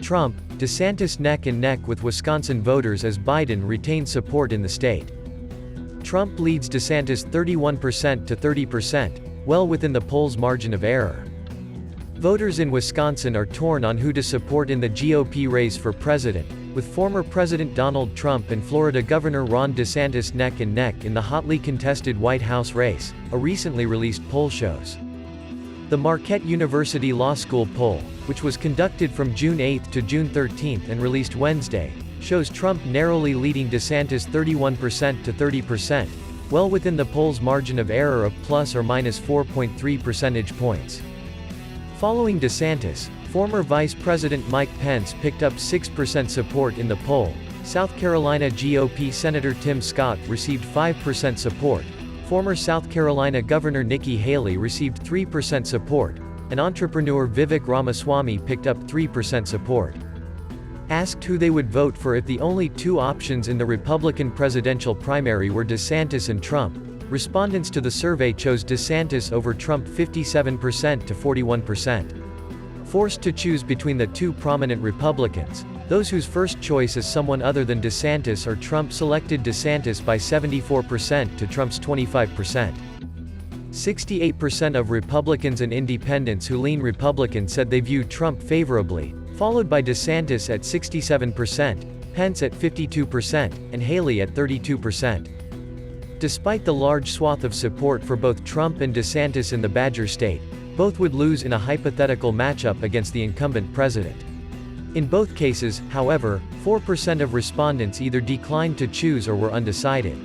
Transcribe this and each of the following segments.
Trump, DeSantis neck and neck with Wisconsin voters as Biden retains support in the state. Trump leads DeSantis 31% to 30%, well within the polls' margin of error. Voters in Wisconsin are torn on who to support in the GOP race for president, with former President Donald Trump and Florida Governor Ron DeSantis neck and neck in the hotly contested White House race, a recently released poll shows. The Marquette University Law School poll, which was conducted from June 8 to June 13 and released Wednesday, shows Trump narrowly leading DeSantis 31% to 30%, well within the poll's margin of error of plus or minus 4.3 percentage points. Following DeSantis, former Vice President Mike Pence picked up 6% support in the poll. South Carolina GOP Senator Tim Scott received 5% support. Former South Carolina Governor Nikki Haley received 3% support, and entrepreneur Vivek Ramaswamy picked up 3% support. Asked who they would vote for if the only two options in the Republican presidential primary were DeSantis and Trump, respondents to the survey chose DeSantis over Trump 57% to 41%. Forced to choose between the two prominent Republicans, those whose first choice is someone other than DeSantis or Trump selected DeSantis by 74% to Trump's 25%. 68% of Republicans and independents who lean Republican said they view Trump favorably, followed by DeSantis at 67%, Pence at 52%, and Haley at 32%. Despite the large swath of support for both Trump and DeSantis in the Badger State, both would lose in a hypothetical matchup against the incumbent president. In both cases, however, 4% of respondents either declined to choose or were undecided.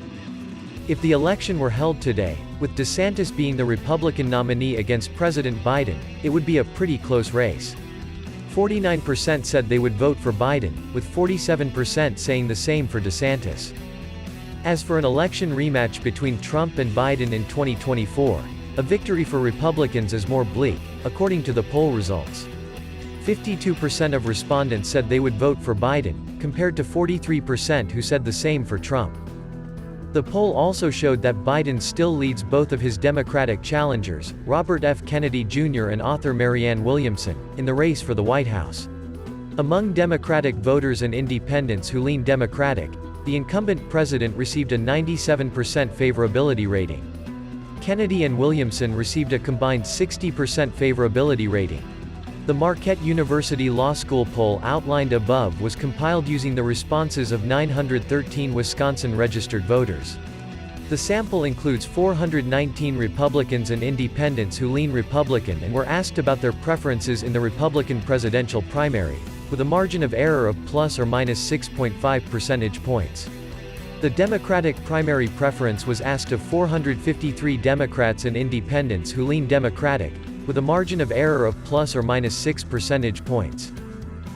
If the election were held today, with DeSantis being the Republican nominee against President Biden, it would be a pretty close race. 49% said they would vote for Biden, with 47% saying the same for DeSantis. As for an election rematch between Trump and Biden in 2024, a victory for Republicans is more bleak, according to the poll results. 52% of respondents said they would vote for Biden, compared to 43% who said the same for Trump. The poll also showed that Biden still leads both of his Democratic challengers, Robert F. Kennedy Jr. and author Marianne Williamson, in the race for the White House. Among Democratic voters and independents who lean Democratic, the incumbent president received a 97% favorability rating. Kennedy and Williamson received a combined 60% favorability rating. The Marquette University Law School poll outlined above was compiled using the responses of 913 Wisconsin registered voters. The sample includes 419 Republicans and independents who lean Republican and were asked about their preferences in the Republican presidential primary, with a margin of error of plus or minus 6.5 percentage points. The Democratic primary preference was asked of 453 Democrats and independents who lean Democratic, with a margin of error of plus or minus 6 percentage points.